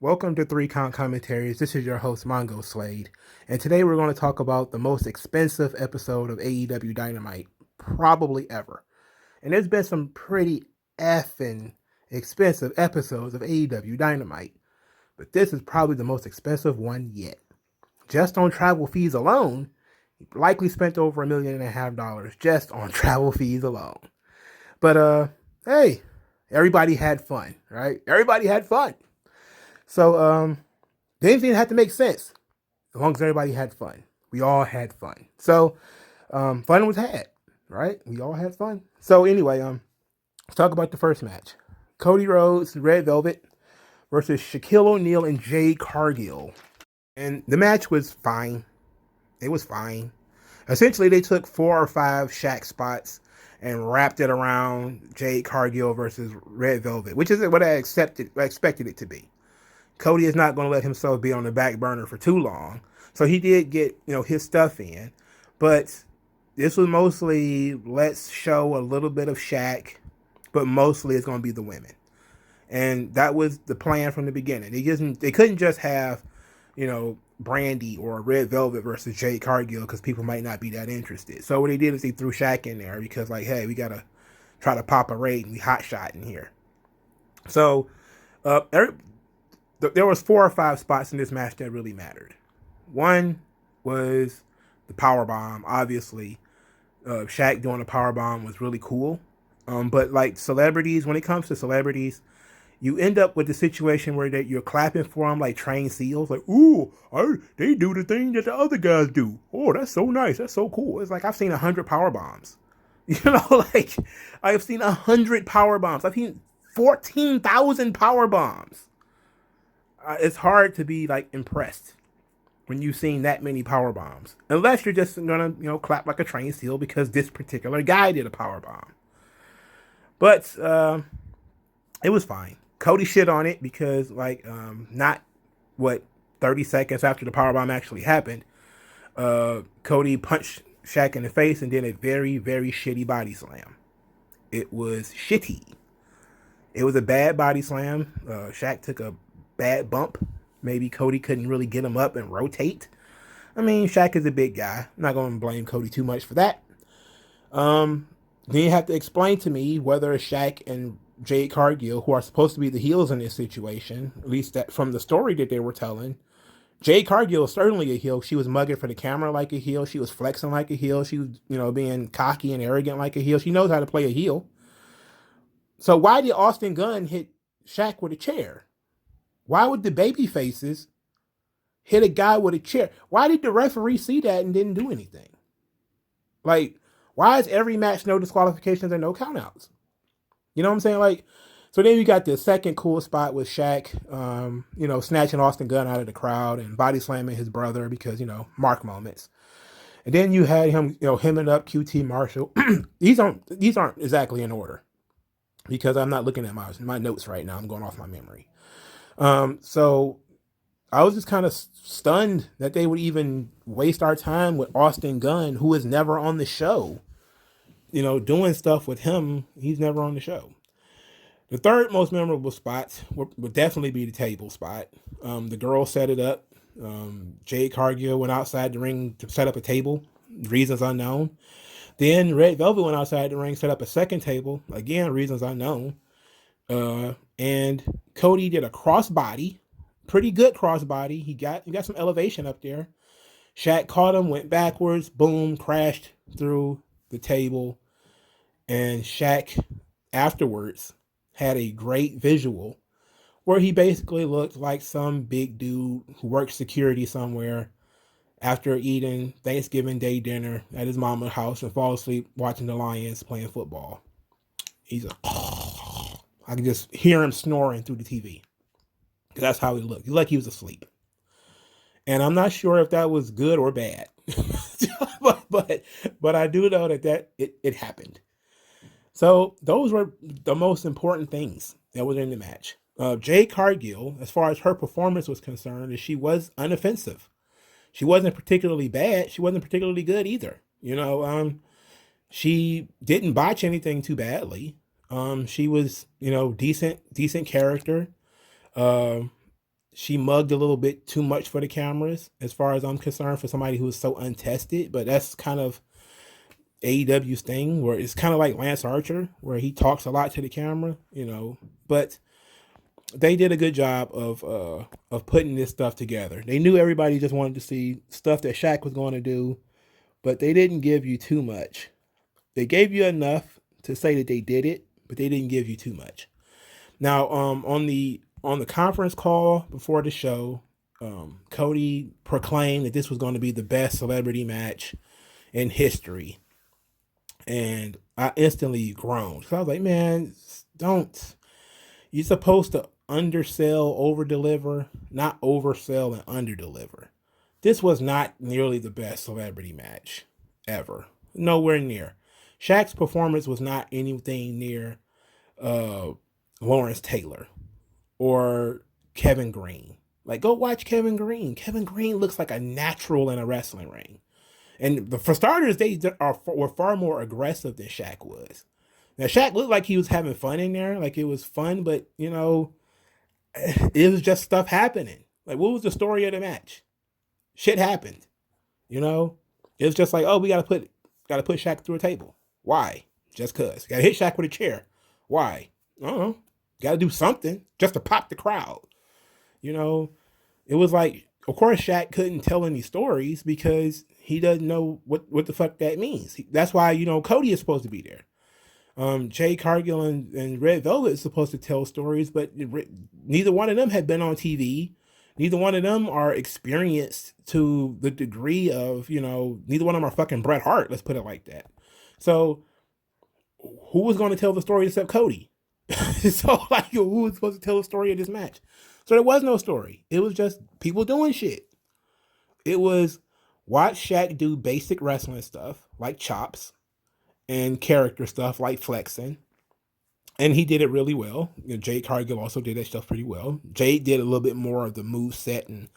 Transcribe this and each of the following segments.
Welcome to Three Count Commentaries. This is your host, Mongo Slade. And today we're going to talk about the most expensive episode of AEW Dynamite, probably ever. And there's been some pretty effing expensive episodes of AEW Dynamite, but this is probably the most expensive one yet. Just on travel fees alone, he likely spent over $1.5 million just on travel fees alone. But hey, everybody had fun, right? Everybody had fun. So things didn't have to make sense as long as everybody had fun. We all had fun. So fun was had, right? We all had fun. So anyway, let's talk about the first match. Cody Rhodes, Red Velvet versus Shaquille O'Neal and Jade Cargill. And the match was fine. It was fine. Essentially, they took 4 or 5 Shaq spots and wrapped it around Jade Cargill versus Red Velvet, which is what I expected it to be. Cody is not going to let himself be on the back burner for too long. So he did get, his stuff in. But this was mostly, let's show a little bit of Shaq, but mostly it's going to be the women. And that was the plan from the beginning. They couldn't just have, Brandy or Red Velvet versus Jade Cargill because people might not be that interested. So what they did is they threw Shaq in there because, hey, we got to try to pop a raid and we hot shot in here. So there was 4 or 5 spots in this match that really mattered. One was the power bomb. Obviously, Shaq doing a power bomb was really cool. But like celebrities, when it comes to celebrities, you end up with the situation where you're clapping for them like trained seals. Like, ooh, they do the thing that the other guys do. Oh, that's so nice. That's so cool. It's like I've seen 100 power bombs. Like I've seen 100 power bombs. I've seen 14,000 power bombs. It's hard to be like impressed when you've seen that many power bombs, unless you're just gonna clap like a trained seal because this particular guy did a power bomb. But it was fine. Cody shit on it because not 30 seconds after the power bomb actually happened, Cody punched Shaq in the face and did a very, very shitty body slam. It was shitty. It was a bad body slam. Shaq took a bad bump. Maybe Cody couldn't really get him up and rotate. I mean, Shaq is a big guy. I'm not going to blame Cody too much for that. Then you have to explain to me whether Shaq and Jade Cargill, who are supposed to be the heels in this situation, at least that from the story that they were telling, Jade Cargill is certainly a heel. She was mugging for the camera like a heel. She was flexing like a heel. She was, being cocky and arrogant like a heel. She knows how to play a heel. So why did Austin Gunn hit Shaq with a chair? Why would the baby faces hit a guy with a chair? Why did the referee see that and didn't do anything? Like, why is every match no disqualifications and no countouts? You know what I'm saying? Like, so then you got the second cool spot with Shaq, snatching Austin Gunn out of the crowd and body slamming his brother because, mark moments. And then you had him, hemming up QT Marshall. These aren't exactly in order because I'm not looking at my notes right now. I'm going off my memory. So I was just kind of stunned that they would even waste our time with Austin Gunn, who is never on the show. Doing stuff with him, he's never on the show. The third most memorable spot would definitely be the table spot. The girl set it up. Jade Cargill went outside the ring to set up a table, reasons unknown. Then Red Velvet went outside the ring, set up a second table, again, reasons unknown. And Cody did a crossbody, pretty good crossbody. He got some elevation up there. Shaq caught him, went backwards, boom, crashed through the table. And Shaq afterwards had a great visual where he basically looked like some big dude who works security somewhere after eating Thanksgiving Day dinner at his mama's house and fall asleep watching the Lions playing football. I could just hear him snoring through the TV. That's how he looked. He looked like he was asleep. And I'm not sure if that was good or bad. but I do know that it happened. So those were the most important things that was in the match. Jade Cargill, as far as her performance was concerned, she was unoffensive. She wasn't particularly bad. She wasn't particularly good either. She didn't botch anything too badly. She was, decent character. she mugged a little bit too much for the cameras, as far as I'm concerned, for somebody who is so untested. But that's kind of AEW's thing, where it's kind of like Lance Archer, where he talks a lot to the camera, But they did a good job of putting this stuff together. They knew everybody just wanted to see stuff that Shaq was going to do, but they didn't give you too much. They gave you enough to say that they did it, but they didn't give you too much. Now, on the conference call before the show, Cody proclaimed that this was going to be the best celebrity match in history, and I instantly groaned. So I was like, man, don't. You're supposed to undersell, overdeliver, not oversell and underdeliver. This was not nearly the best celebrity match ever. Nowhere near. Shaq's performance was not anything near Lawrence Taylor or Kevin Green. Like, go watch Kevin Green. Kevin Green looks like a natural in a wrestling ring. And for starters, they were far more aggressive than Shaq was. Now, Shaq looked like he was having fun in there. Like, it was fun, but, it was just stuff happening. Like, what was the story of the match? Shit happened. It was just like, oh, we gotta put Shaq through a table. Why? Just cause. Gotta hit Shaq with a chair. Why? I don't know. Gotta do something just to pop the crowd. It was like, of course, Shaq couldn't tell any stories because he doesn't know what the fuck that means. That's why, Cody is supposed to be there. Jay Cargill and Red Velvet is supposed to tell stories, but neither one of them had been on TV. Neither one of them are experienced to the degree of, neither one of them are fucking Bret Hart. Let's put it like that. So who was going to tell the story except Cody? So who was supposed to tell the story of this match? So there was no story. It was just people doing shit. It was watch Shaq do basic wrestling stuff like chops and character stuff like flexing. And he did it really well. Jade Cargill also did that stuff pretty well. Jade did a little bit more of the move set and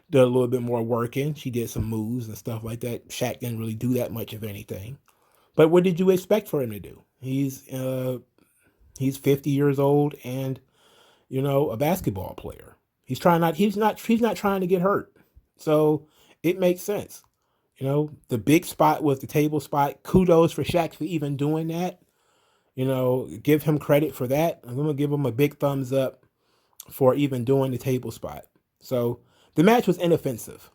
did a little bit more working. She did some moves and stuff like that. Shaq didn't really do that much of anything. But what did you expect for him to do? He's 50 years old and, a basketball player. He's not trying to get hurt. So it makes sense. The big spot was the table spot. Kudos for Shaq for even doing that. Give him credit for that. I'm going to give him a big thumbs up for even doing the table spot. So the match was inoffensive.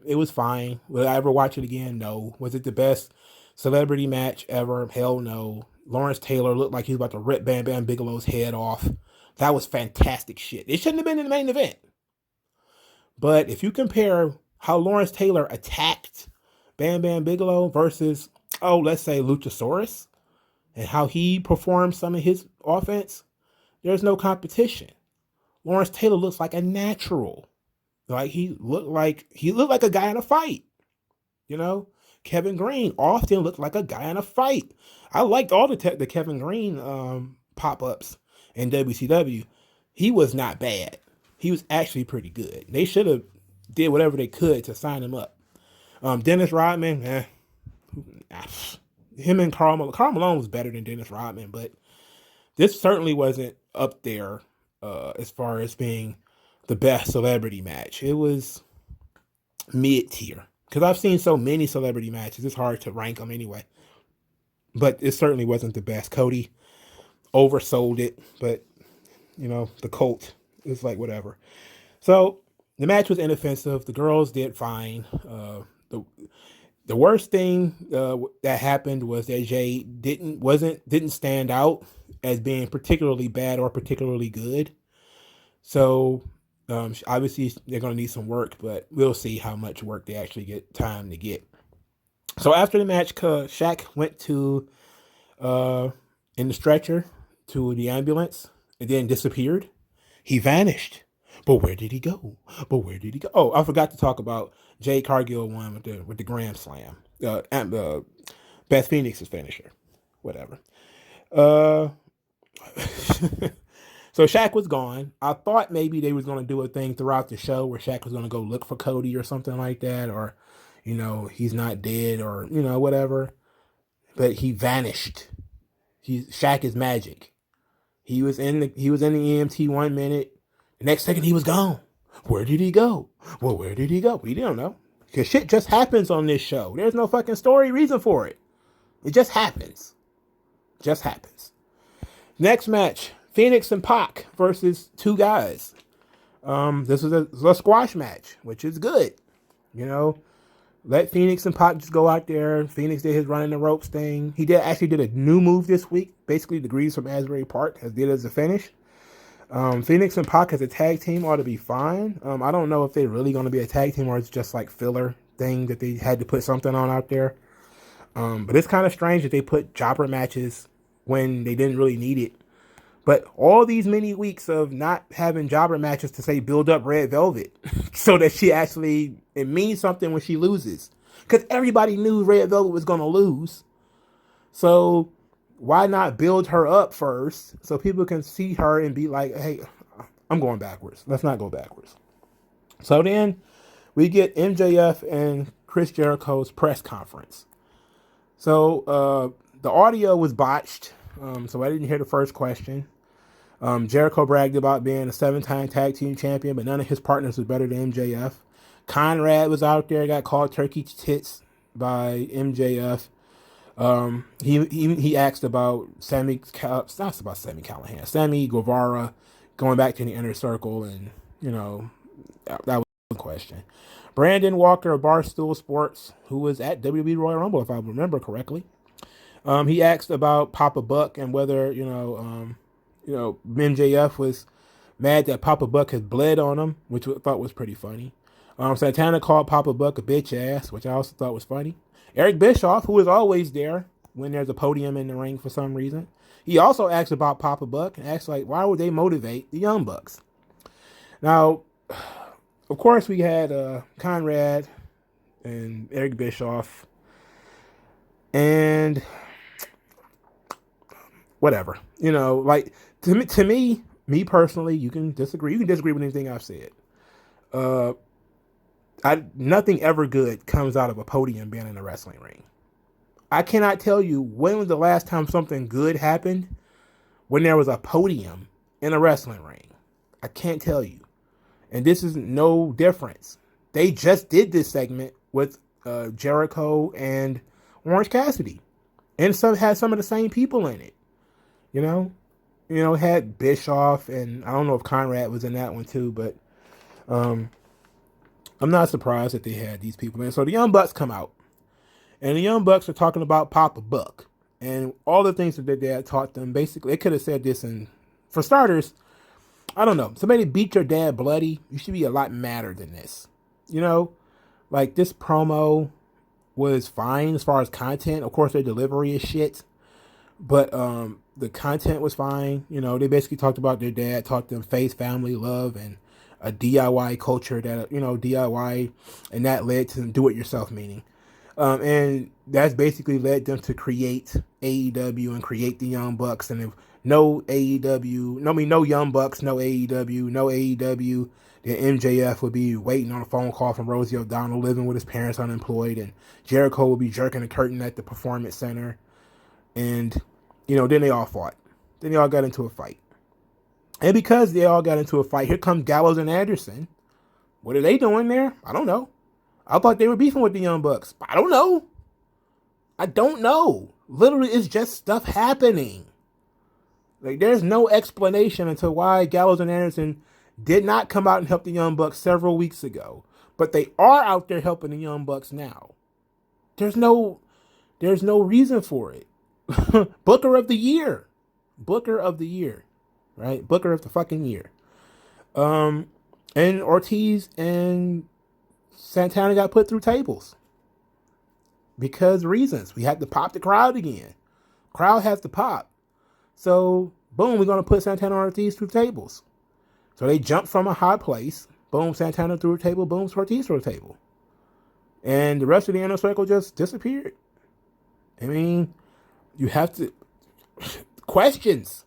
It was fine. Will I ever watch it again? No. Was it the best celebrity match ever? Hell no. Lawrence Taylor looked like he was about to rip Bam Bam Bigelow's head off. That was fantastic shit. It shouldn't have been in the main event. But if you compare how Lawrence Taylor attacked Bam Bam Bigelow versus, let's say Lucha Soros, and how he performed some of his offense, there's no competition. Lawrence Taylor looks like a natural. Like he looked like a guy in a fight. Kevin Green often looked like a guy in a fight. I liked all the Kevin Green pop-ups in WCW. He was not bad. He was actually pretty good. They should have did whatever they could to sign him up. Dennis Rodman, him and Karl Malone was better than Dennis Rodman, but this certainly wasn't up there as far as being the best celebrity match. It was mid-tier. Because I've seen so many celebrity matches, it's hard to rank them anyway. But it certainly wasn't the best. Cody oversold it, but, the Colt is like whatever. So the match was inoffensive. The girls did fine. The worst thing that happened was that Jade didn't stand out as being particularly bad or particularly good. So obviously they're going to need some work, but we'll see how much work they actually get time to get. So after the match, Shaq went to in the stretcher to the ambulance and then disappeared. He vanished. But where did he go? Oh, I forgot to talk about Jade Cargill won with the Grand Slam. Beth Phoenix's finisher. Whatever. So Shaq was gone. I thought maybe they was going to do a thing throughout the show where Shaq was going to go look for Cody or something like that, or, he's not dead or, whatever. But he vanished. Shaq is magic. He was in the EMT 1 minute. The next second he was gone. Where did he go? Well, where did he go? We don't know. Because shit just happens on this show. There's no fucking story reason for it. It just happens. Just happens. Next match, Phoenix and Pac versus two guys. This is a squash match, which is good. You know, let Phoenix and Pac just go out there. Phoenix did his running the ropes thing. He actually did a new move this week, basically degrees from Asbury Park, as did as a finish. Phoenix and Pac as a tag team ought to be fine. I don't know if they're really going to be a tag team or it's just like filler thing that they had to put something on out there. But it's kind of strange that they put jobber matches when they didn't really need it. But all these many weeks of not having jobber matches to say build up Red Velvet so that it means something when she loses. Because everybody knew Red Velvet was going to lose. So why not build her up first so people can see her and be like, hey, I'm going backwards. Let's not go backwards. So then we get MJF and Chris Jericho's press conference. So the audio was botched, so I didn't hear the first question. Jericho bragged about being a 7-time tag team champion, but none of his partners was better than MJF. Conrad was out there, got called turkey tits by MJF. He asked about Sammy Guevara going back to the inner circle, and that was the question. Brandon Walker of Barstool Sports, who was at WWE Royal Rumble, if I remember correctly, he asked about Papa Buck and whether MJF was mad that Papa Buck had bled on him, which I thought was pretty funny. Santana called Papa Buck a bitch ass, which I also thought was funny. Eric Bischoff, who is always there when there's a podium in the ring for some reason, he also asked about Papa Buck and asked, like, why would they motivate the Young Bucks? Now, of course, we had Conrad and Eric Bischoff and whatever. Like, to me personally, you can disagree. You can disagree with anything I've said. Nothing ever good comes out of a podium being in a wrestling ring. I cannot tell you when was the last time something good happened when there was a podium in a wrestling ring. I can't tell you. And this is no difference. They just did this segment with Jericho and Orange Cassidy. And had some of the same people in it. Had Bischoff, and I don't know if Conrad was in that one too, but I'm not surprised that they had these people in. So the Young Bucks come out. And the Young Bucks are talking about Papa Buck. And all the things that their dad taught them. Basically, they could have said this, and for starters, I don't know. Somebody beat your dad bloody. You should be a lot madder than this. Like this promo was fine as far as content. Of course, their delivery is shit. But the content was fine. They basically talked about their dad, taught them faith, family, love, and a DIY culture that, DIY, and that led to do-it-yourself meaning. And that's basically led them to create AEW and create the Young Bucks. And if no Young Bucks, no AEW, then MJF would be waiting on a phone call from Rosie O'Donnell, living with his parents unemployed, and Jericho would be jerking a curtain at the Performance Center. And, then they all fought. Then they all got into a fight. And because they all got into a fight, here come Gallows and Anderson. What are they doing there? I don't know. I thought they were beefing with the Young Bucks. I don't know. Literally, it's just stuff happening. Like, there's no explanation into why Gallows and Anderson did not come out and help the Young Bucks several weeks ago. But they are out there helping the Young Bucks now. There's no reason for it. Booker of the year. Right? Booker of the fucking year. And Ortiz and Santana got put through tables. Because reasons. We had to pop the crowd again. Crowd has to pop. So, boom, we're going to put Santana and Ortiz through tables. So they jumped from a high place. Boom, Santana through a table. Boom, Ortiz through a table. And the rest of the inner circle just disappeared. I mean, you have to... Questions.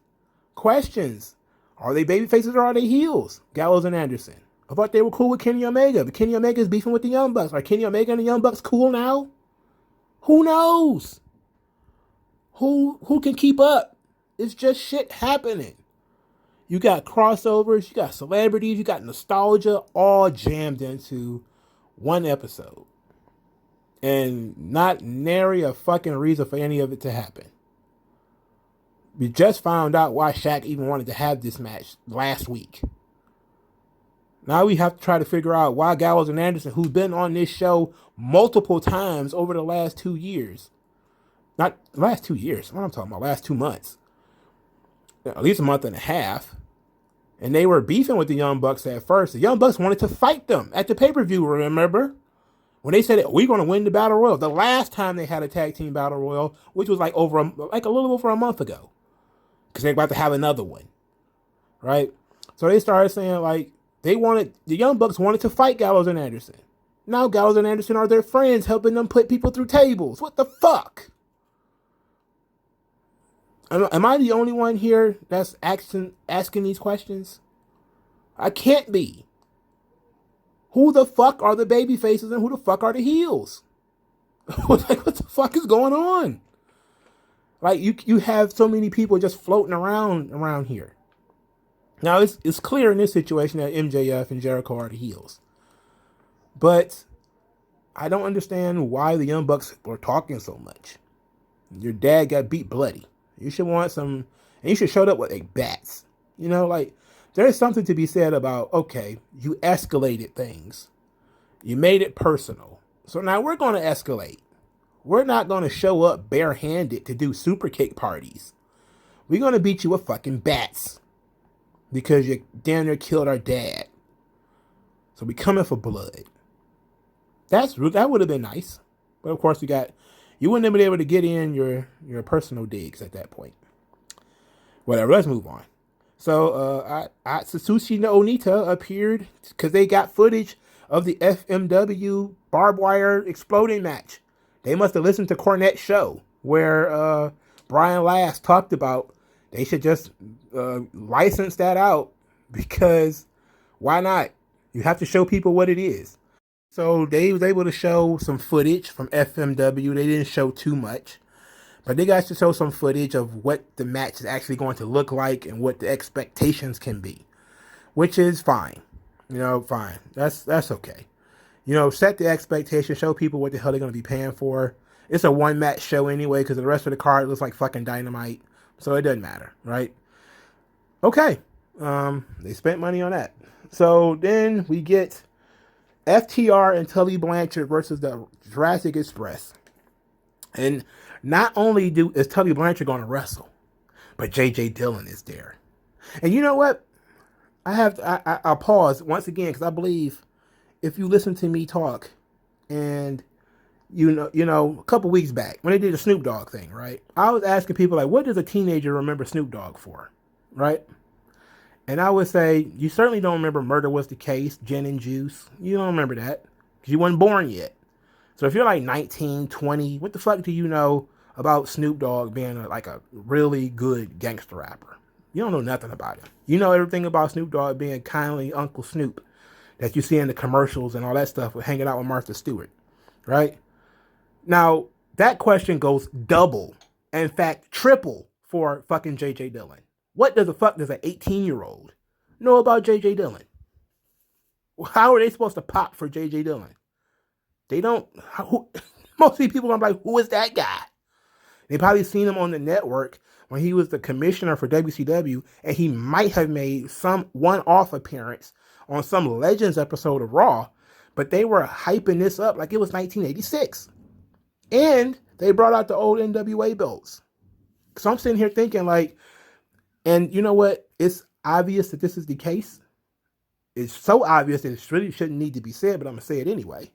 Are they baby faces or are they heels? Gallows and Anderson. I thought they were cool with Kenny Omega, but Kenny Omega is beefing with the Young Bucks. Are Kenny Omega and the Young Bucks cool now? Who knows? Who can keep up? It's just shit happening. You got crossovers, you got celebrities, you got nostalgia, all jammed into one episode. And not nary a fucking reason for any of it to happen. We just found out why Shaq even wanted to have this match last week. Now we have to try to figure out why Gallows and Anderson, who's been on this show multiple times over the last 2 years. Not the last 2 years, what I'm talking about, last 2 months. At least a month and a half. And they were beefing with the Young Bucks at first. The Young Bucks wanted to fight them at the pay-per-view, remember? When they said, we're going to win the Battle Royal. The last time they had a tag team Battle Royal, which was like a little over a month ago. Because they're about to have another one. Right? So they started saying, like, the Young Bucks wanted to fight Gallows and Anderson. Now Gallows and Anderson are their friends, helping them put people through tables. What the fuck? Am I the only one here that's asking these questions? I can't be. Who the fuck are the baby faces and who the fuck are the heels? Like, what the fuck is going on? Like, you have so many people just floating around here. Now, it's clear in this situation that MJF and Jericho are the heels. But I don't understand why the Young Bucks were talking so much. Your dad got beat bloody. You should want some, and you should show up with like bats. You know, like, there's something to be said about, okay, you escalated things. You made it personal. So now we're going to escalate. We're not going to show up barehanded to do super kick parties. We're going to beat you with fucking bats. Because you damn near killed our dad. So we coming for blood. That would have been nice. But of course you wouldn't have been able to get in your personal digs at that point. Whatever, let's move on. So Satsushi no Onita appeared because they got footage of the FMW barbed wire exploding match. They must have listened to Cornette's show where Brian Last talked about they should just license that out because why not? You have to show people what it is. So they was able to show some footage from FMW. They didn't show too much, but they got to show some footage of what the match is actually going to look like and what the expectations can be, which is fine. You know, fine. That's okay. You know, set the expectation, show people what the hell they're going to be paying for. It's a one-match show anyway because the rest of the card looks like fucking Dynamite, so it doesn't matter, right? Okay. They spent money on that. So then we get FTR and Tully Blanchard versus the Jurassic Express. And not only is Tully Blanchard going to wrestle, but JJ Dillon is there. And you know what? I'll pause once again because I believe if you listen to me talk and you know, a couple weeks back when they did the Snoop Dogg thing, right? I was asking people like, what does a teenager remember Snoop Dogg for, right? And I would say, you certainly don't remember Murder Was the Case, Gin and Juice. You don't remember that because you weren't born yet. So if you're like 19, 20, what the fuck do you know about Snoop Dogg being a really good gangster rapper? You don't know nothing about him. You know everything about Snoop Dogg being kindly Uncle Snoop that you see in the commercials and all that stuff with hanging out with Martha Stewart, right? Now, that question goes double, in fact, triple for fucking J.J. Dillon. What does an 18-year-old know about J.J. Dillon? How are they supposed to pop for J.J. Dillon? They don't. Most of these people are like, who is that guy? They probably seen him on the network when he was the commissioner for WCW, and he might have made some one-off appearance on some Legends episode of Raw, but they were hyping this up like it was 1986. And they brought out the old NWA belts. So I'm sitting here thinking like, and you know what? It's obvious that this is the case. It's so obvious that it really shouldn't need to be said, but I'm going to say it anyway.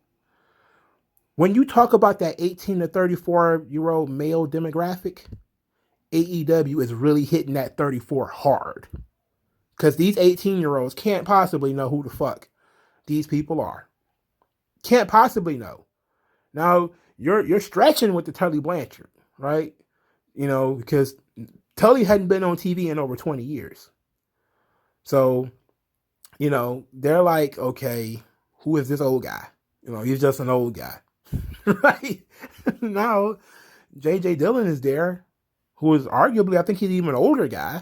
When you talk about that 18 to 34-year-old male demographic, AEW is really hitting that 34 hard. Because these 18-year-olds can't possibly know who the fuck these people are. Can't possibly know. Now, you're stretching with the Tully Blanchard, right? You know, because Tully hadn't been on TV in over 20 years. So, you know, they're like, okay, who is this old guy? You know, he's just an old guy. Right? Now, J.J. Dillon is there, who is arguably, I think he's even an older guy.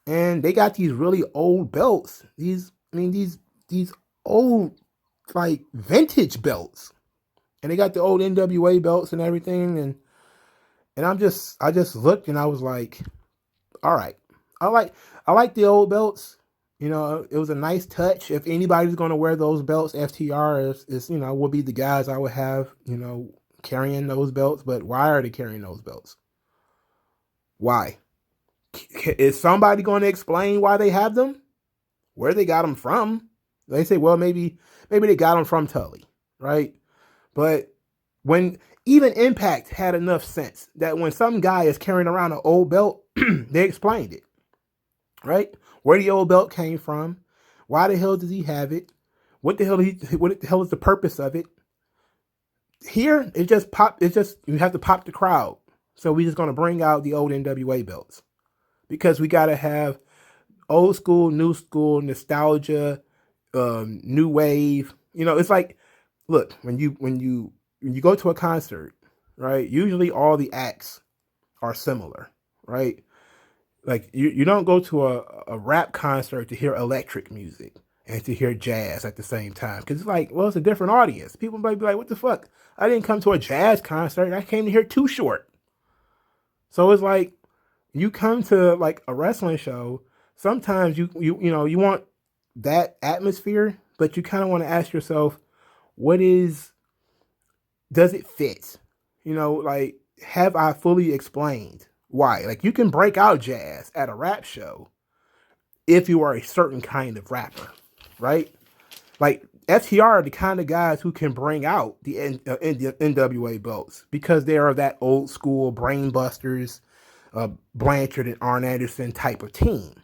and they got these really old belts. These old, like, vintage belts, and they got the old NWA belts and everything. And I just looked and I was like, all right, I like the old belts. You know, it was a nice touch. If anybody's going to wear those belts, FTR is would be the guys I would have, carrying those belts. But why are they carrying those belts? Why? Is somebody going to explain why they have them? Where they got them from? They say, well, maybe they got them from Tully, right? But when even Impact had enough sense that when some guy is carrying around an old belt, they explained it, right? Where the old belt came from, why the hell does he have it? What the hell is the purpose of it? Here, it just pop. It's just you have to pop the crowd. So we're just gonna bring out the old NWA belts because we gotta have old school, new school, nostalgia, new wave. It's like, look, when you go to a concert, right? Usually all the acts are similar, right? Like you don't go to a rap concert to hear electric music and to hear jazz at the same time. Because it's like, well, it's a different audience. People might be like, what the fuck? I didn't come to a jazz concert. I came to hear Too Short. So it's like, you come to like a wrestling show, sometimes you want that atmosphere, but you kind of want to ask yourself, does it fit? Like, have I fully explained why? Like, you can break out jazz at a rap show if you are a certain kind of rapper, right? Like, FTR are the kind of guys who can bring out the NWA belts because they are that old school brain busters, Blanchard and Arn Anderson type of team.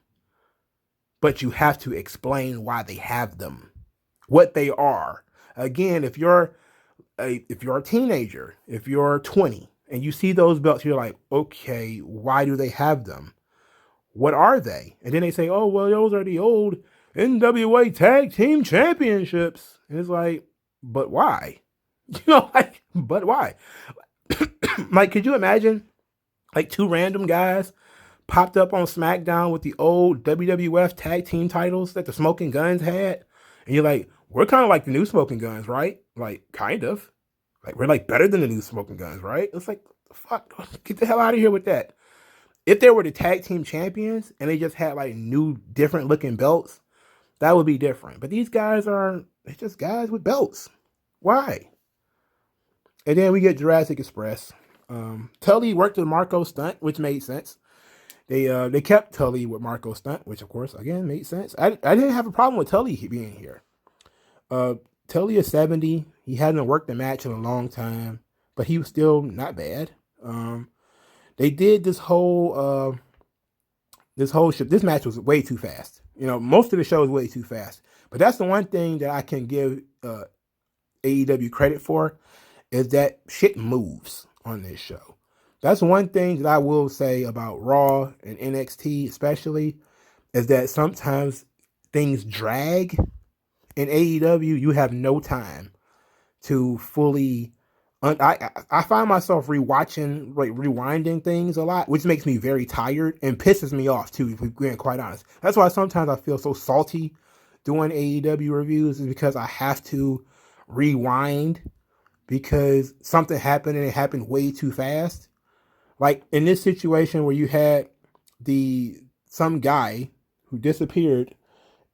But you have to explain why they have them, what they are. Again, if you're a teenager, if you're 20 and you see those belts, you're like, okay, why do they have them? What are they? And then they say, oh, well, those are the old NWA Tag Team Championships. And it's like, but why? But why? Like, could you imagine, like, two random guys popped up on SmackDown with the old WWF Tag Team titles that the Smoking Guns had? And you're like, we're kind of like the new Smoking Guns, right? Like, kind of. Like, we're like better than the new Smoking Guns, right? It's like, fuck, get the hell out of here with that. If they were the tag team champions and they just had like new, different looking belts, that would be different. But these guys they're just guys with belts. Why? And then we get Jurassic Express. Tully worked with Marco Stunt, which made sense. They kept Tully with Marco Stunt, which of course again made sense. I didn't have a problem with Tully being here. Tully is 70. He hadn't worked a match in a long time, but he was still not bad. They did this whole show. This match was way too fast. Most of the show is way too fast. But that's the one thing that I can give AEW credit for, is that shit moves on this show. That's one thing that I will say about Raw and NXT especially, is that sometimes things drag. In AEW, you have no time to fully. I find myself rewinding things a lot, which makes me very tired and pisses me off too, if we're being quite honest. That's why sometimes I feel so salty doing AEW reviews, is because I have to rewind because something happened and it happened way too fast. Like in this situation where you had some guy who disappeared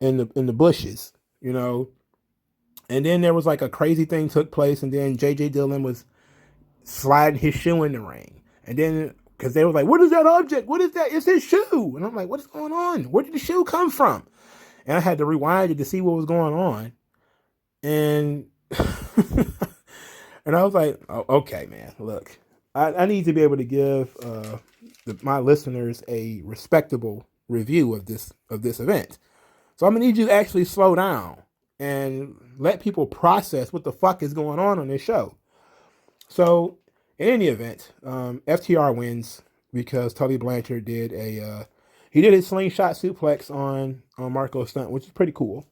in the bushes, and then there was like a crazy thing took place, and then JJ Dillon was sliding his shoe in the ring. And then, because they were like, what is that object? What is that? It's his shoe. And I'm like, what is going on? Where did the shoe come from? And I had to rewind it to see what was going on. And and I was like, oh, okay, man, look, I need to be able to give my listeners a respectable review of this event. So I'm going to need you to actually slow down and let people process what the fuck is going on this show. So, in any event, FTR wins because Tully Blanchard did his slingshot suplex on Marco Stunt, which is pretty cool.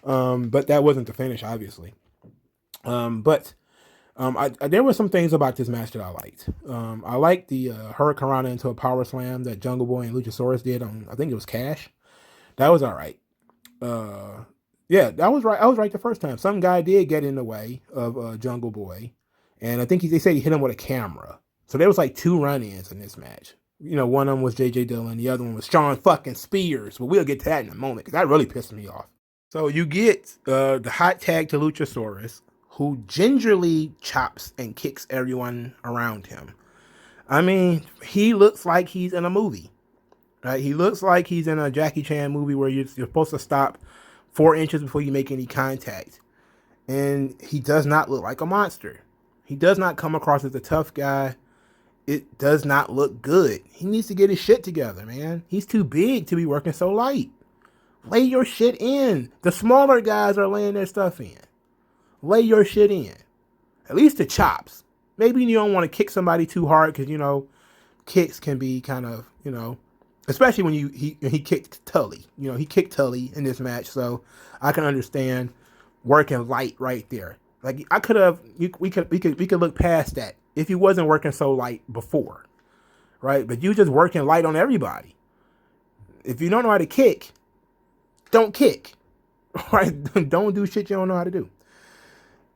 But that wasn't the finish, obviously. But There were some things about this match that I liked. I liked the Hurricane Rana into a power slam that Jungle Boy and Lucha Soros did on, I think it was Cash. That was all right. Yeah, that was right. I was right the first time. Some guy did get in the way of Jungle Boy, and I think they said he hit him with a camera. So there was like 2 run-ins in this match. One of them was J.J. Dillon, the other one was Shawn fucking Spears. But we'll get to that in a moment because that really pissed me off. So you get the hot tag to Luchasaurus, who gingerly chops and kicks everyone around him. I mean, he looks like he's in a movie. Right? He looks like he's in a Jackie Chan movie where you're supposed to stop 4 inches before you make any contact. And he does not look like a monster. He does not come across as a tough guy. It does not look good. He needs to get his shit together, man. He's too big to be working so light. Lay your shit in. The smaller guys are laying their stuff in. Lay your shit in. At least the chops. Maybe you don't want to kick somebody too hard because, kicks can be kind of, especially when he kicked Tully. He kicked Tully in this match, so I can understand working light right there. Like we could look past that if he wasn't working so light before, right? But you just working light on everybody. If you don't know how to kick, don't kick, right? Don't do shit you don't know how to do.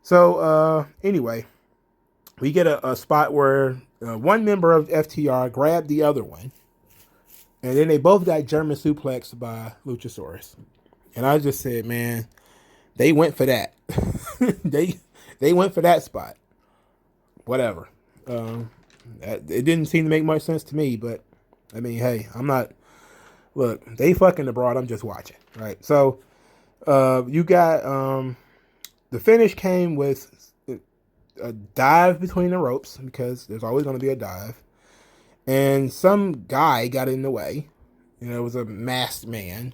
So anyway, we get a spot where one member of FTR grabbed the other one, and then they both got German suplexed by Luchasaurus. And I just said, man, they went for that. they went for that spot. Whatever. It didn't seem to make much sense to me, but I mean, hey, I'm not. Look, they fucking the broad. I'm just watching, right? So, you got the finish came with a dive between the ropes because there's always going to be a dive, and some guy got in the way. It was a masked man,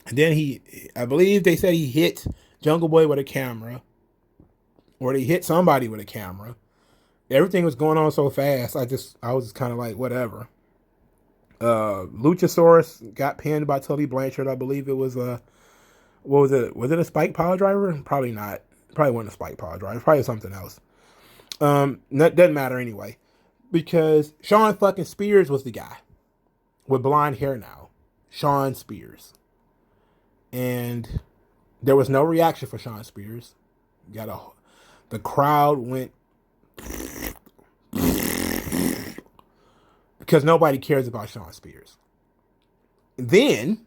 and then I believe they said he hit Jungle Boy with a camera, or they hit somebody with a camera. Everything was going on so fast. I was kind of like, whatever. Luchasaurus got pinned by Tully Blanchard. I believe it was what was it? Was it a spike power driver? Probably not. Probably wasn't a spike power driver. Probably something else. Doesn't matter anyway, because Shawn fucking Spears was the guy with blonde hair now. Shawn Spears, and there was no reaction for Shawn Spears. The crowd went because nobody cares about Shawn Spears. Then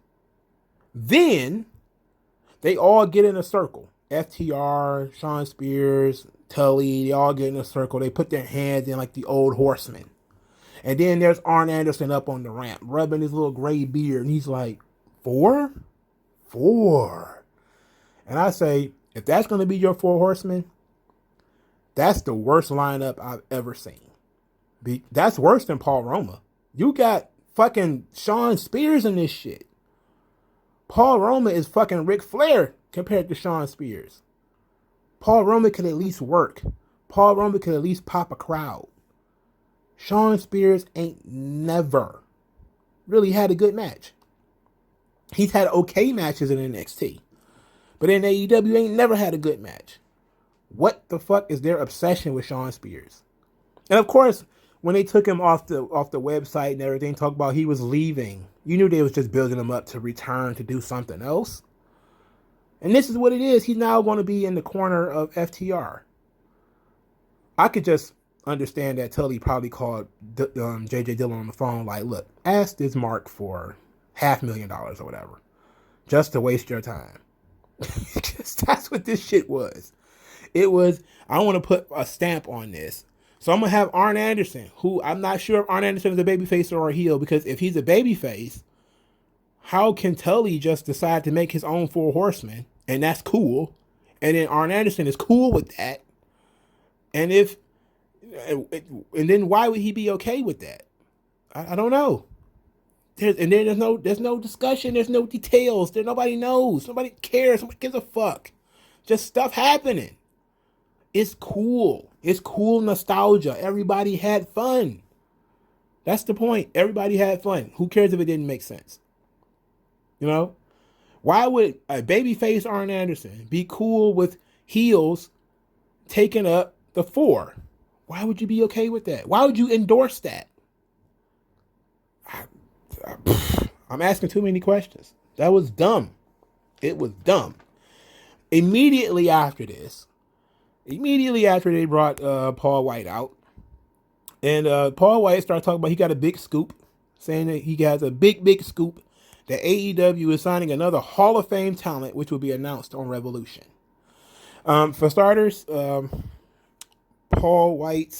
they all get in a circle. FTR, Shawn Spears, Tully, they all get in a circle. They put their hands in like the old horsemen. And then there's Arn Anderson up on the ramp, rubbing his little gray beard. And he's like, 4? 4. And I say, if that's going to be your 4 horsemen, that's the worst lineup I've ever seen. That's worse than Paul Roma. You got fucking Shawn Spears in this shit. Paul Roma is fucking Ric Flair compared to Shawn Spears. Paul Roma could at least work. Paul Roma could at least pop a crowd. Shawn Spears ain't never really had a good match. He's had okay matches in NXT. But in AEW, ain't never had a good match. What the fuck is their obsession with Shawn Spears? And of course, when they took him off the website and everything, talked about he was leaving, you knew they was just building him up to return to do something else. And this is what it is. He's now going to be in the corner of FTR. I could just understand that Tully probably called J.J. Dillon on the phone like, look, ask this Mark for $500,000 or whatever, just to waste your time. That's what this shit was. It was, I want to put a stamp on this. So I'm going to have Arn Anderson, who I'm not sure if Arn Anderson is a babyface or a heel, because if he's a babyface, how can Tully just decide to make his own 4 horsemen, and that's cool, and then Arn Anderson is cool with that, and then why would he be okay with that? I don't know. There's no discussion, there's no details, nobody knows, nobody cares, nobody gives a fuck. Just stuff happening. It's cool. It's cool nostalgia. Everybody had fun. That's the point. Everybody had fun. Who cares if it didn't make sense? Why would a babyface Arn Anderson be cool with heels taking up The 4. Why would you be okay with that? Why would you endorse that? I'm asking too many questions. That was dumb. It was dumb. Immediately after they brought Paul White out, and Paul White started talking about he got a big scoop, saying that he has a big scoop that AEW is signing another Hall of Fame talent, which will be announced on Revolution. For starters, Paul White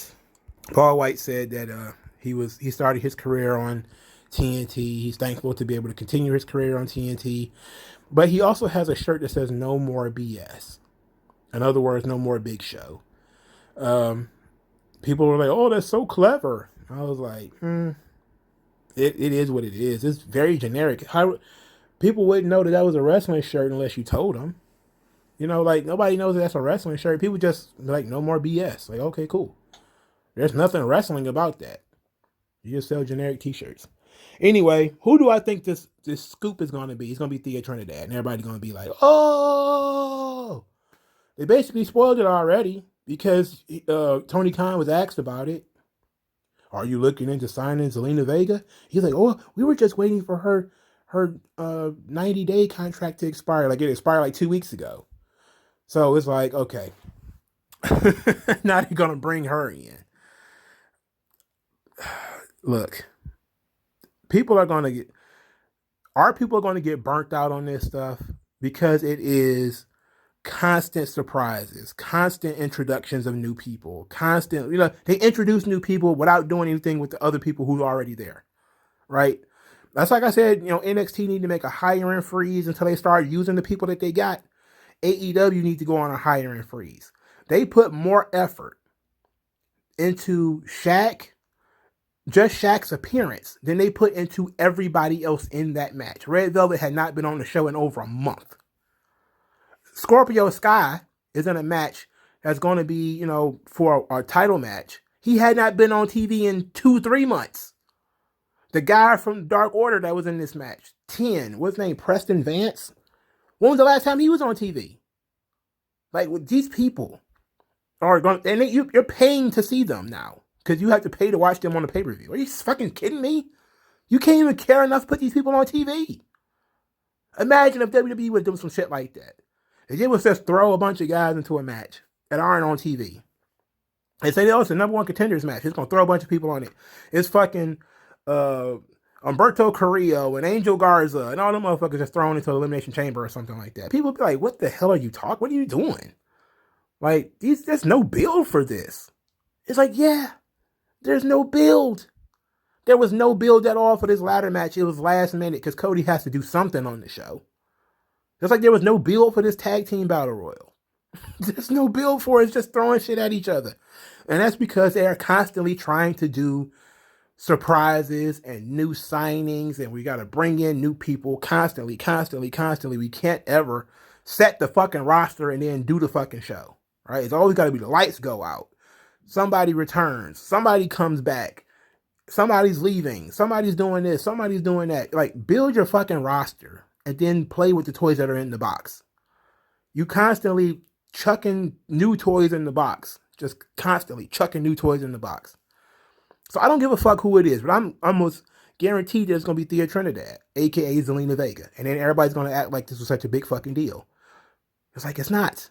said that he started his career on TNT. He's thankful to be able to continue his career on TNT, but he also has a shirt that says "No More BS." In other words, no more Big Show. People were like, "Oh, that's so clever." I was like, it is what it is. It's very generic. How people wouldn't know that was a wrestling shirt unless you told them. Like nobody knows that that's a wrestling shirt. People just like no more BS. Like, okay, cool. There's nothing wrestling about that. You just sell generic T-shirts. Anyway, who do I think this scoop is going to be? It's going to be Thea Trinidad, and everybody's going to be like, "Oh!" They basically spoiled it already because Tony Khan was asked about it. Are you looking into signing Zelina Vega? He's like, "Oh, we were just waiting for her 90-day contract to expire. Like it expired like 2 weeks ago." So it's like, okay, now they're gonna bring her in. Look, people are gonna get burnt out on this stuff because it is constant surprises, constant introductions of new people, they introduce new people without doing anything with the other people who are already there, right? That's like I said, NXT need to make a hiring freeze until they start using the people that they got. AEW need to go on a hiring freeze. They put more effort into just Shaq's appearance than they put into everybody else in that match. Red Velvet had not been on the show in over a month. Scorpio Sky is in a match that's going to be, for our title match. He had not been on TV in 2-3 months. The guy from Dark Order that was in this match, 10, what's his name, Preston Vance? When was the last time he was on TV? Like, these people are going, and you're paying to see them now because you have to pay to watch them on the pay-per-view. Are you fucking kidding me? You can't even care enough to put these people on TV. Imagine if WWE would do some shit like that. If they would just throw a bunch of guys into a match that aren't on TV and say, "Oh, it's the number one contenders match. It's going to throw a bunch of people on it." It's fucking Humberto Carrillo and Angel Garza and all them motherfuckers just thrown into the Elimination Chamber or something like that. People be like, "What the hell are you talking? What are you doing?" Like, there's no build for this. It's like, yeah, there's no build. There was no build at all for this ladder match. It was last minute because Cody has to do something on the show. Just like there was no build for this tag team battle royal. There's no build for it. It's just throwing shit at each other. And that's because they are constantly trying to do surprises and new signings, and we got to bring in new people constantly. We can't ever set the fucking roster and then do the fucking show, right? It's always got to be the lights go out. Somebody returns. Somebody comes back. Somebody's leaving. Somebody's doing this. Somebody's doing that. Like, build your fucking roster and then play with the toys that are in the box. You constantly chucking new toys in the box. Just constantly chucking new toys in the box. So I don't give a fuck who it is, but I'm almost guaranteed that it's going to be Thea Trinidad, a.k.a. Zelina Vega. And then everybody's going to act like this was such a big fucking deal. It's like, it's not.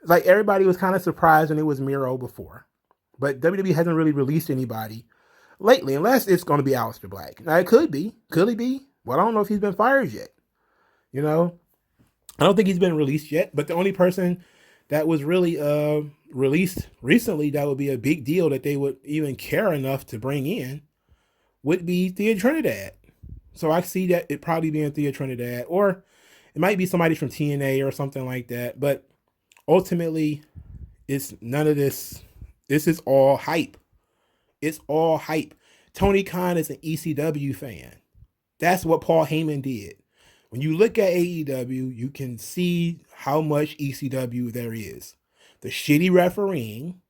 It's like everybody was kind of surprised when it was Miro before. But WWE hasn't really released anybody lately, unless it's going to be Aleister Black. Now, it could be. Could he be? Well, I don't know if he's been fired yet. I don't think he's been released yet, but the only person that was really released recently that would be a big deal that they would even care enough to bring in would be Thea Trinidad. So I see that it probably being Thea Trinidad, or it might be somebody from TNA or something like that. But ultimately, it's none of this. This is all hype. It's all hype. Tony Khan is an ECW fan. That's what Paul Heyman did. When you look at AEW, you can see how much ECW there is. The shitty refereeing,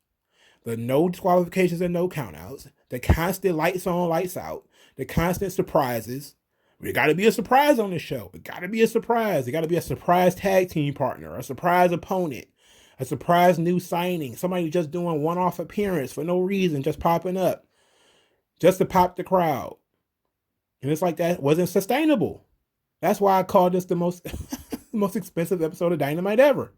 the no disqualifications and no countouts, the constant lights on, lights out, the constant surprises. There got to be a surprise on the show. It got to be a surprise. It got to be a surprise tag team partner, a surprise opponent, a surprise new signing, somebody just doing one-off appearance for no reason, just popping up, just to pop the crowd. And it's like that wasn't sustainable. That's why I called this the most most expensive episode of Dynamite ever.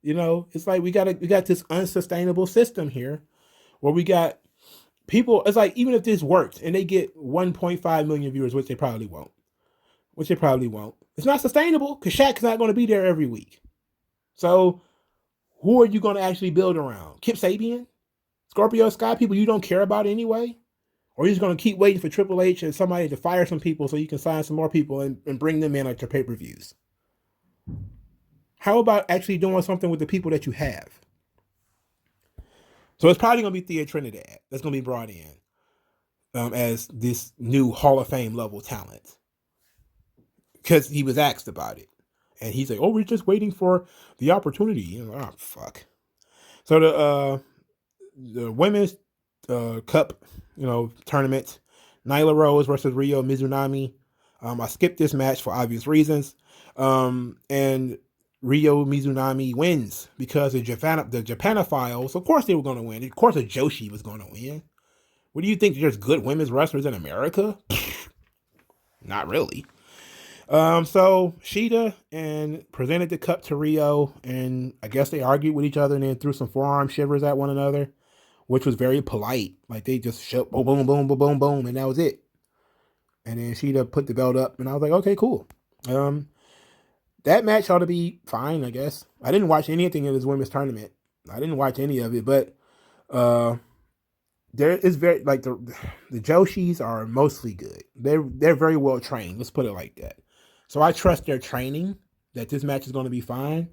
You know, it's like we got this unsustainable system here where we got people. It's like even if this works and they get 1.5 million viewers, which they probably won't, it's not sustainable because Shaq's not going to be there every week. So who are you going to actually build around? Kip Sabian? Scorpio Sky, people you don't care about anyway? Or you're just going to keep waiting for Triple H and somebody to fire some people so you can sign some more people and bring them in at your pay-per-views? How about actually doing something with the people that you have? So it's probably going to be Thea Trinidad that's going to be brought in as this new Hall of Fame level talent. Because he was asked about it. And he's like, oh, we're just waiting for the opportunity. You know, oh, fuck. So the women's cup, tournament, Nyla Rose versus Ryo Mizunami. I skipped this match for obvious reasons. And Ryo Mizunami wins because the Japanophiles, of course they were going to win. Of course a Joshi was going to win. What do you think? There's good women's wrestlers in America? Not really. So Shida and presented the cup to Ryo, and I guess they argued with each other and then threw some forearm shivers at one another, which was very polite. Like they just shut boom, boom, boom, boom, boom, boom, and that was it. And then Shida put the belt up, and I was like, okay, cool. That match ought to be fine, I guess. I didn't watch anything in this women's tournament. I didn't watch any of it, but there is very like the Joshis are mostly good. They're very well trained. Let's put it like that. So I trust their training that this match is going to be fine.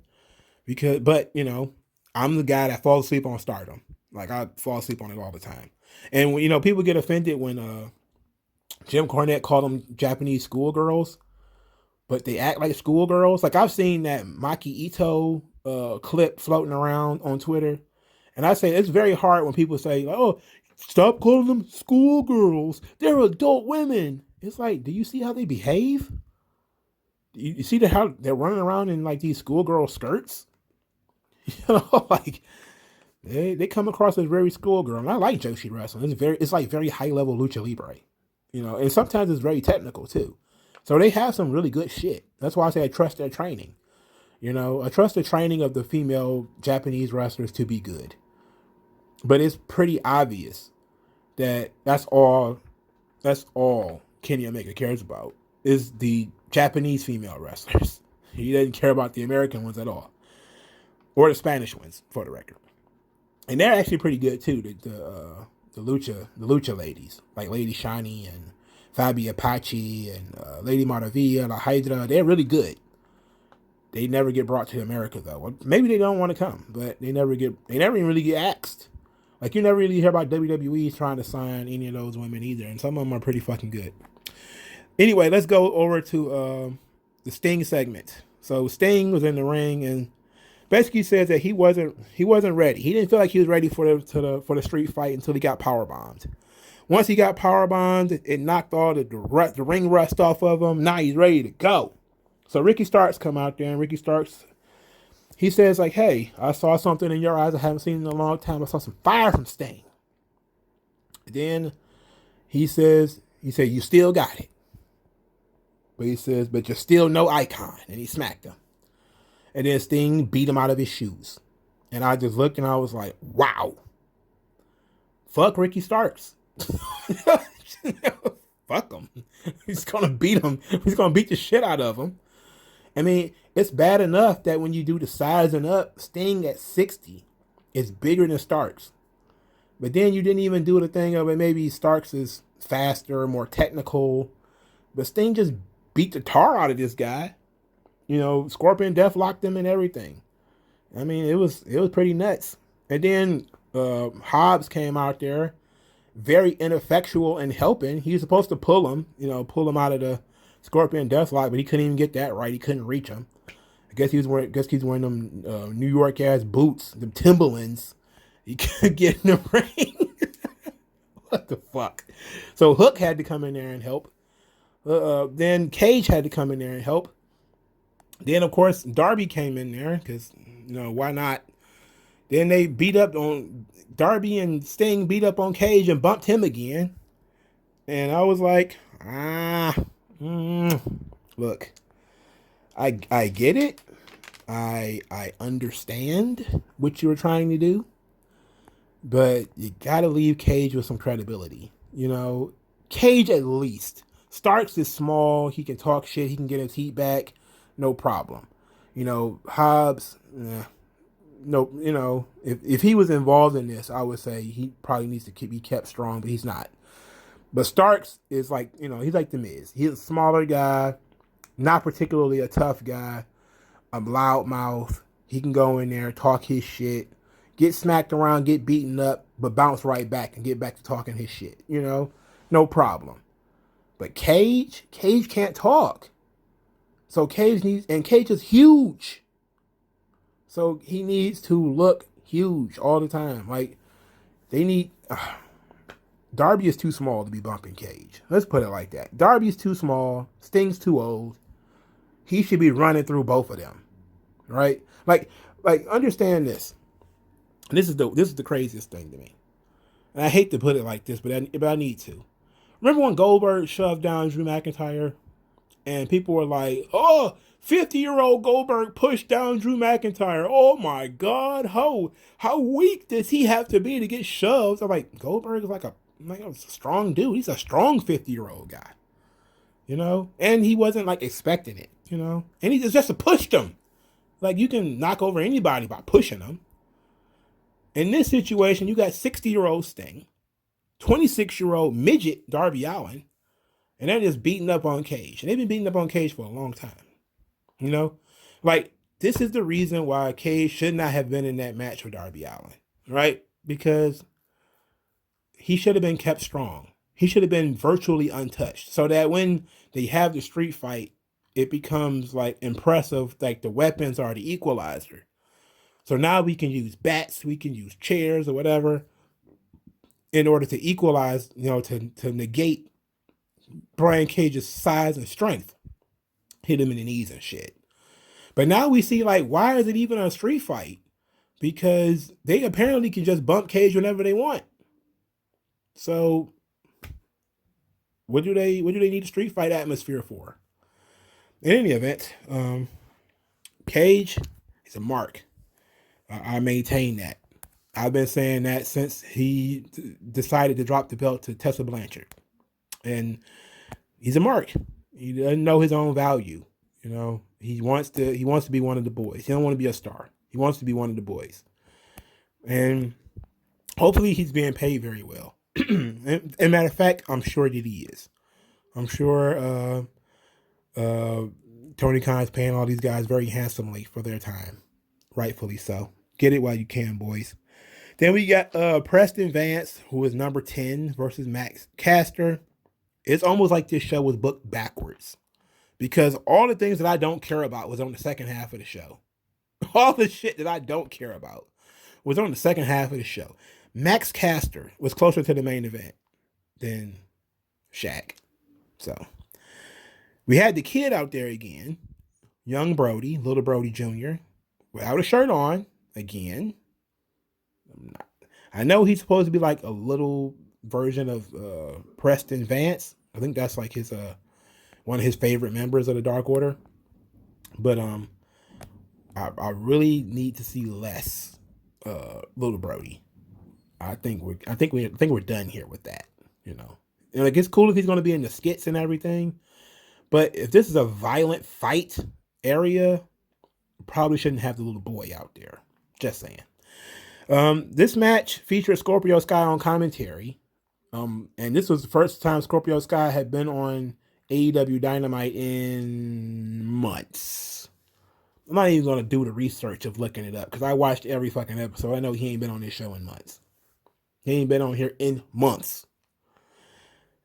But I'm the guy that falls asleep on Stardom. Like I fall asleep on it all the time. And people get offended when Jim Cornette called them Japanese schoolgirls, but they act like schoolgirls. Like I've seen that Maki Ito clip floating around on Twitter, and I say it's very hard when people say, "Oh, stop calling them schoolgirls. They're adult women." It's like, do you see how they behave? You see how they're running around in like these schoolgirl skirts? Like they come across as very schoolgirl. And I like Joshi wrestling. It's like very high level lucha libre, and sometimes it's very technical too. So they have some really good shit. That's why I say I trust their training. I trust the training of the female Japanese wrestlers to be good. But it's pretty obvious that that's all Kenny Omega cares about is the Japanese female wrestlers. He doesn't care about the American ones at all. Or the Spanish ones, for the record. And they're actually pretty good too, the Lucha ladies. Like Lady Shani and Fabi Apache and Lady Maravilla, La Hydra. They're really good. They never get brought to America though. Well, maybe they don't want to come, but they never even really get asked. Like you never really hear about WWE trying to sign any of those women either, and some of them are pretty fucking good. Anyway, let's go over to the Sting segment. So Sting was in the ring and basically says that he wasn't ready. He didn't feel like he was ready for the street fight until he got powerbombed. Once he got powerbombed, it knocked all the ring rust off of him. Now he's ready to go. So Ricky Starks come out there, and Ricky Starks, he says like, "Hey, I saw something in your eyes I haven't seen in a long time. I saw some fire from Sting." Then he said, "You still got it." But he says, "But you're still no icon." And he smacked him. And then Sting beat him out of his shoes. And I just looked and I was like, wow. Fuck Ricky Starks. Fuck him. He's going to beat him. He's going to beat the shit out of him. I mean, it's bad enough that when you do the sizing up, Sting at 60 is bigger than Starks. But then you didn't even do the thing of it. Maybe Starks is faster, more technical. But Sting just beat the tar out of this guy. Scorpion Death locked him and everything. I mean, it was pretty nuts. And then Hobbs came out there, very ineffectual in helping. He was supposed to pull him out of the Scorpion Death lock, but he couldn't even get that right. He couldn't reach him. I guess he's wearing them New York ass boots, them Timberlands. He couldn't get in the ring. What the fuck? So Hook had to come in there and help. Then Cage had to come in there and help. Then, of course, Darby came in there because Why not? Then they beat up on Darby and Sting beat up on Cage and bumped him again. And I was like, look, I get it. I understand what you were trying to do, but you gotta leave Cage with some credibility. Cage at least. Starks is small. He can talk shit. He can get his heat back. No problem. Hobbs, no, if he was involved in this, I would say he probably needs to be kept strong, but he's not. But Starks is like, he's like the Miz. He's a smaller guy, not particularly a tough guy, a loudmouth. He can go in there, talk his shit, get smacked around, get beaten up, but bounce right back and get back to talking his shit. No problem. But Cage can't talk. So Cage is huge. So he needs to look huge all the time. Like, they need... Darby is too small to be bumping Cage. Let's put it like that. Darby's too small. Sting's too old. He should be running through both of them. Right? Like understand this. This is the craziest thing to me. And I hate to put it like this, but I need to. Remember when Goldberg shoved down Drew McIntyre? And people were like, oh, 50-year-old Goldberg pushed down Drew McIntyre. Oh my God, how weak does he have to be to get shoved? I'm like, Goldberg is like a strong dude. He's a strong 50-year-old guy. And he wasn't like expecting it, and he just pushed him. Like, you can knock over anybody by pushing them. In this situation, you got 60-year-old Sting, 26-year-old midget Darby Allin, and they're just beating up on Cage. And they've been beating up on Cage for a long time. Like, this is the reason why Cage should not have been in that match with Darby Allin, right? Because he should have been kept strong. He should have been virtually untouched, so that when they have the street fight, it becomes like impressive. Like, the weapons are the equalizer. So now we can use bats, we can use chairs or whatever in order to equalize, to negate Brian Cage's size and strength. Hit him in the knees and shit. But now we see, like, why is it even a street fight? Because they apparently can just bump Cage whenever they want. So what do they need a street fight atmosphere for? In any event, Cage is a mark. I maintain that. I've been saying that since he decided to drop the belt to Tessa Blanchard. And he's a mark. He doesn't know his own value. He wants to be one of the boys. He don't want to be a star. He wants to be one of the boys. And hopefully he's being paid very well. And matter of fact, I'm sure that he is. I'm sure Tony Khan's paying all these guys very handsomely for their time. Rightfully so. Get it while you can, boys. Then we got Preston Vance, who is number 10 versus Max Caster. It's almost like this show was booked backwards, because all the things that I don't care about was on the second half of the show. All the shit that I don't care about was on the second half of the show. Max Caster was closer to the main event than Shaq. So we had the kid out there again, young Brody, little Brody Jr., without a shirt on again. I know he's supposed to be like a little version of Preston Vance. I think that's like his one of his favorite members of the Dark Order. But I really need to see less little Brody. I think we're done here with that. Like, it's cool if he's going to be in the skits and everything, but if this is a violent fight area, probably shouldn't have the little boy out there. Just saying. This match featured Scorpio Sky on commentary. And this was the first time Scorpio Sky had been on AEW Dynamite in months. I'm not even going to do the research of looking it up, because I watched every fucking episode. I know he ain't been on this show in months. He ain't been on here in months.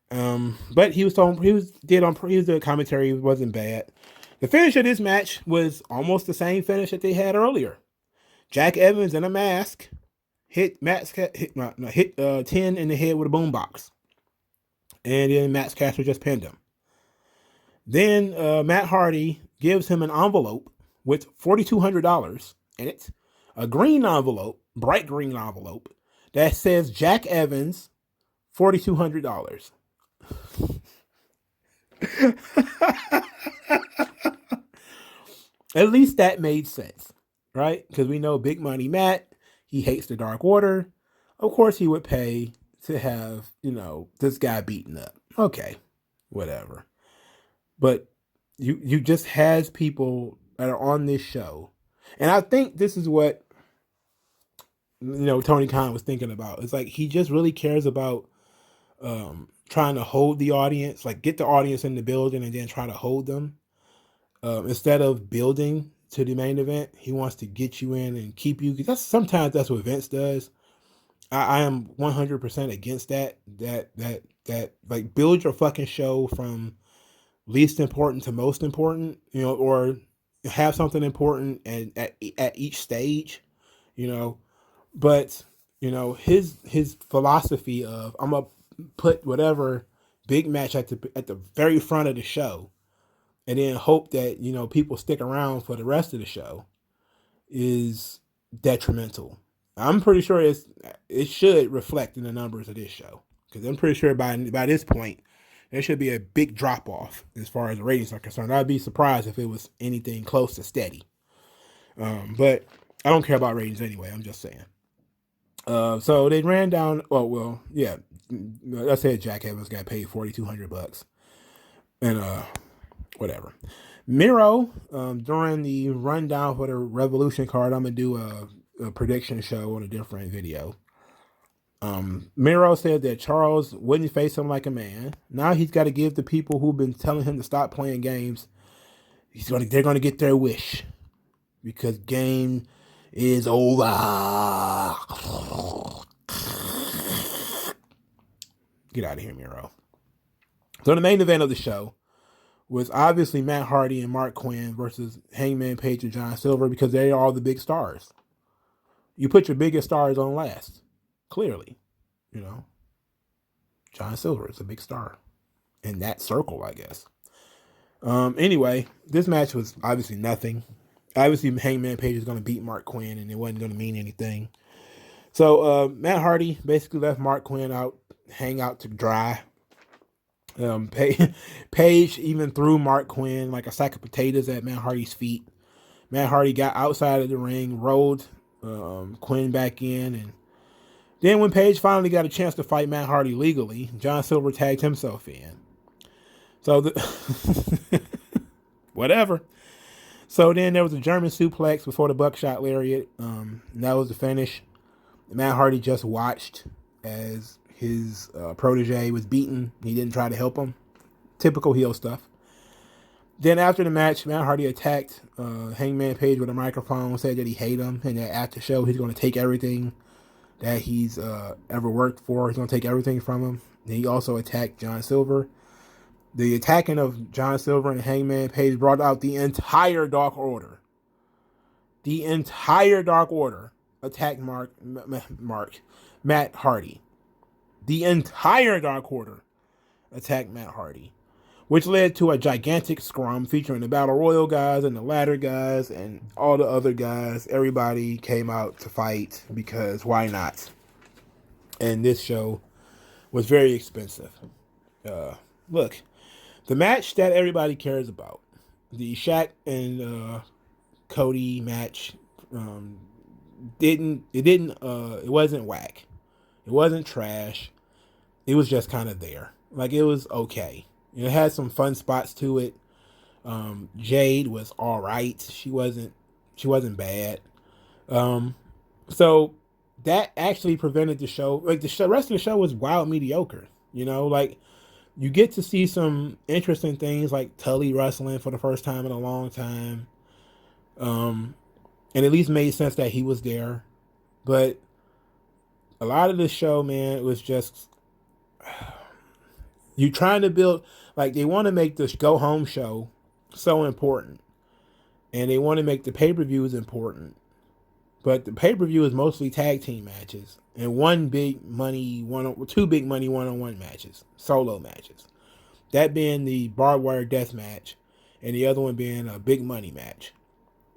But he was the commentary. It wasn't bad. The finish of this match was almost the same finish that they had earlier. Jack Evans in a mask hit 10 in the head with a boombox. And then Max Caster just pinned him. Then Matt Hardy gives him an envelope with $4,200 in it, a green envelope, bright green envelope, that says Jack Evans, $4,200. At least that made sense, right? Because we know Big Money Matt, he hates the Dark Order. Of course, he would pay to have, this guy beaten up. Okay, whatever. But you just has people that are on this show. And I think this is what, Tony Khan was thinking about. It's like he just really cares about trying to hold the audience, like get the audience in the building and then try to hold them. Instead of building to the main event, he wants to get you in and keep you. Sometimes that's what Vince does. I am 100% against that. That like build your fucking show from least important to most important, or have something important and at each stage, But his philosophy of I'm gonna put whatever big match at the very front of the show, and then hope that people stick around for the rest of the show, is detrimental. I'm pretty sure it should reflect in the numbers of this show, because I'm pretty sure by this point there should be a big drop off as far as the ratings are concerned. I'd be surprised if it was anything close to steady. But I don't care about ratings anyway. I'm just saying. So they ran down. Yeah. I said Jack Evans got paid $4,200, and whatever. Miro, during the rundown for the Revolution card, I'm gonna do a prediction show on a different video. Miro said that Charles wouldn't face him like a man. Now he's got to give the people who've been telling him to stop playing games. They're gonna get their wish, because game is over. Get out of here, Miro. So the main event of the show was obviously Matt Hardy and Mark Quinn versus Hangman Page and John Silver, because they are all the big stars. You put your biggest stars on last. Clearly, John Silver is a big star in that circle, I guess. Anyway, this match was obviously nothing. Obviously, Hangman Page is going to beat Mark Quinn, and it wasn't going to mean anything. So Matt Hardy basically left Mark Quinn hang out to dry. Page even threw Mark Quinn like a sack of potatoes at Matt Hardy's feet. Matt Hardy got outside of the ring, rolled Quinn back in, and then when Page finally got a chance to fight Matt Hardy legally, John Silver tagged himself in. So whatever. So then there was a German suplex before the buckshot lariat. That was the finish. Matt Hardy just watched as his protege was beaten. He didn't try to help him. Typical heel stuff. Then after the match, Matt Hardy attacked Hangman Page with a microphone, said that he hated him, and that after the show he's going to take everything that he's ever worked for. He's going to take everything from him. Then he also attacked John Silver. The attacking of John Silver and Hangman Page brought out the entire Dark Order. The entire Dark Order attacked Matt Hardy. The entire Dark Order attacked Matt Hardy, which led to a gigantic scrum featuring the Battle Royal guys and the Ladder guys and all the other guys. Everybody came out to fight because why not? And this show was very expensive. Look, the match that everybody cares about, the Shaq and Cody match, it wasn't whack. It wasn't trash. It was just kind of there. Like, it was okay. It had some fun spots to it. Jade was all right. She wasn't bad. So that actually prevented the show. Like, the rest of the show was wild mediocre. Like, you get to see some interesting things like Tully wrestling for the first time in a long time. And at least made sense that he was there. But a lot of this show, man, it was just you trying to build, like, they want to make this go home show so important, and they want to make the pay-per-views important, but the pay-per-view is mostly tag team matches and two big money one-on-one matches, solo matches, that being the barbed wire death match and the other one being a big money match.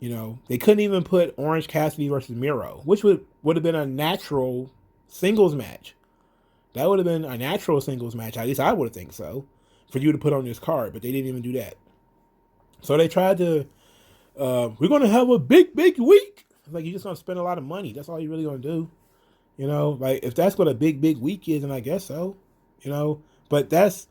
You know, they couldn't even put Orange Cassidy versus Miro, which would have been a natural singles match. That would have been a natural singles match. At least I would think so, for you to put on this card. But they didn't even do that. So they tried to. We're gonna have a big week. Like, you're just gonna spend a lot of money. That's all you're really gonna do. You know, like, if that's what a big week is, then I guess so. You know, but that's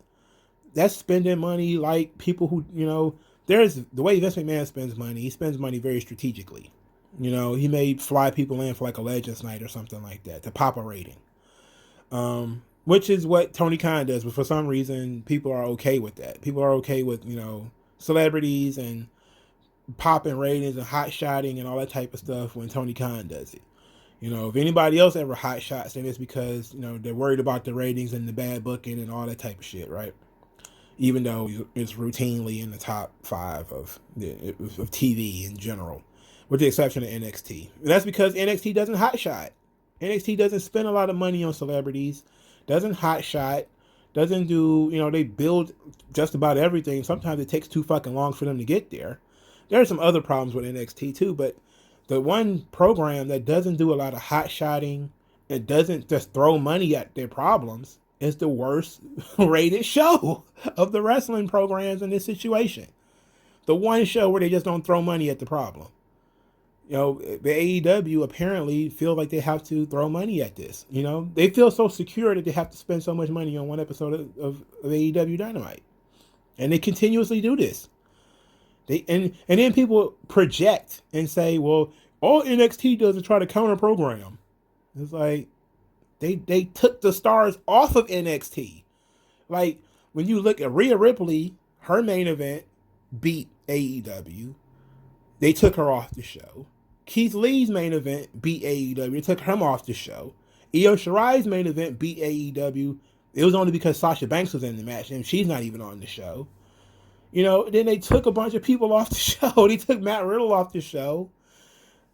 spending money like people who, you know, there's the way Vince McMahon spends money. He spends money very strategically. You know, he may fly people in for like a Legends night or something like that to pop a rating. Which is what Tony Khan does, but for some reason people are okay with that. People are okay with, you know, celebrities and popping ratings and hot shotting and all that type of stuff when Tony Khan does it. You know, if anybody else ever hot shots, then it's because, you know, they're worried about the ratings and the bad booking and all that type of shit, right? Even though it's routinely in the top 5 of TV in general, with the exception of NXT. And that's because NXT doesn't hot shot. NXT doesn't spend a lot of money on celebrities, doesn't hot shot, doesn't do, you know, they build just about everything. Sometimes it takes too fucking long for them to get there. There are some other problems with NXT too, but the one program that doesn't do a lot of hot shotting and doesn't just throw money at their problems is the worst rated show of the wrestling programs in this situation. The one show where they just don't throw money at the problem. You know, the AEW apparently feel like they have to throw money at this. You know, they feel so secure that they have to spend so much money on one episode of AEW Dynamite. And they continuously do this. And then people project and say, well, all NXT does is try to counter program. It's like, they took the stars off of NXT. Like, when you look at Rhea Ripley, her main event beat AEW. They took her off the show. Keith Lee's main event beat AEW. They took him off the show. Io Shirai's main event beat AEW. It was only because Sasha Banks was in the match, and she's not even on the show. You know, then they took a bunch of people off the show. They took Matt Riddle off the show.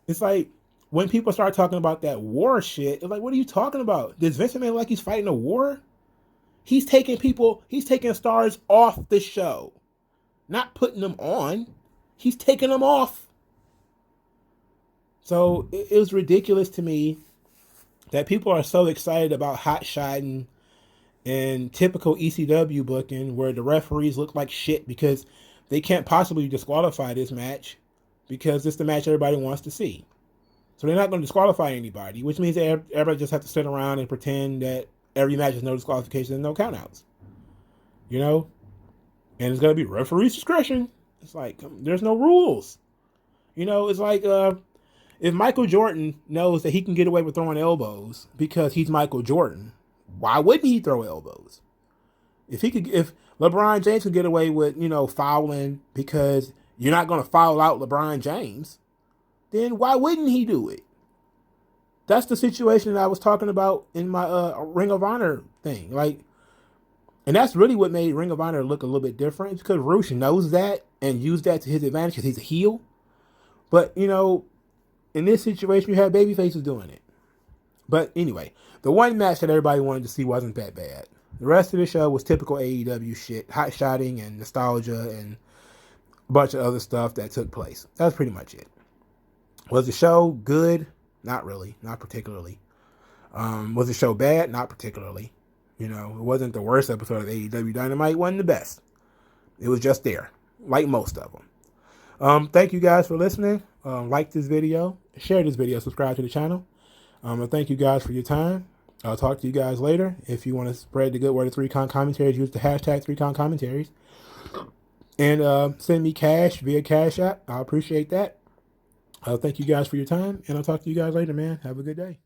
It's like, when people start talking about that war shit, it's like, what are you talking about? Does Vince McMahon like he's fighting a war? He's taking stars off the show. Not putting them on. He's taking them off. So it was ridiculous to me that people are so excited about hot shotting and typical ECW booking where the referees look like shit because they can't possibly disqualify this match because it's the match everybody wants to see. So they're not going to disqualify anybody, which means that everybody just have to sit around and pretend that every match is no disqualification and no countouts. You know? And it's going to be referee's discretion. It's like, there's no rules. You know, it's like, if Michael Jordan knows that he can get away with throwing elbows because he's Michael Jordan, why wouldn't he throw elbows? If LeBron James could get away with, you know, fouling because you're not going to foul out LeBron James, then why wouldn't he do it? That's the situation that I was talking about in my Ring of Honor thing. Like, and that's really what made Ring of Honor look a little bit different. It's because Rush knows that and used that to his advantage because he's a heel. But, you know, in this situation, you have babyfaces doing it. But anyway, the one match that everybody wanted to see wasn't that bad. The rest of the show was typical AEW shit, hot shotting and nostalgia and a bunch of other stuff that took place. That's pretty much it. Was the show good? Not really. Not particularly. Was the show bad? Not particularly. You know, it wasn't the worst episode of AEW Dynamite. It wasn't the best. It was just there. Like most of them. Thank you guys for listening. Like this video. Share this video. Subscribe to the channel. Thank you guys for your time. I'll talk to you guys later. If you want to spread the good word of 3Con Commentaries, use the hashtag 3Con Commentaries. And send me cash via Cash App. I appreciate that. Thank you guys for your time, and I'll talk to you guys later, man. Have a good day.